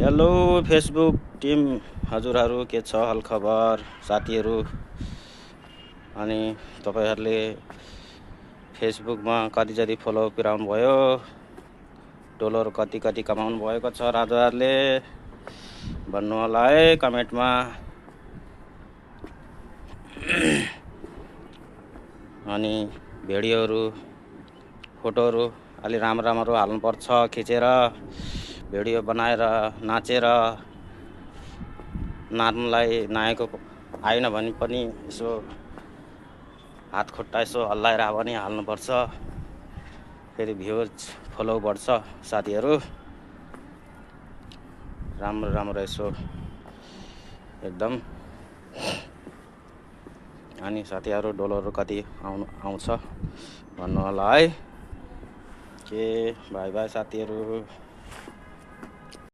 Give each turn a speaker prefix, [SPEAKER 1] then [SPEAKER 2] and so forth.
[SPEAKER 1] Hello Facebook team हजुरहरू के छ हालखबर साथीहरू। अनि तपाईहरुले फेसबुकमा कति जति फलो पुर्याउनु भयो, डलर कति कति कमाउनु भएको छ राजाहरूले भन्नु होला है कमेन्टमा। अनि भिडियोहरू फोटोहरू अलि राम्रो हाल्नुपर्छ, खिचेर भिडियो बनाएर नाचेर नाच्नुलाई नआएको आएन भने पनि यसो हात खुट्टा यसो हल्लाएर पनि हाल्नुपर्छ, फेरि भ्युज फलो बढ्छ साथीहरू। राम्रो यसो एकदम। अनि साथीहरू डलर कति आउँछ भन्नु होला है। के बाई बाई साथीहरू।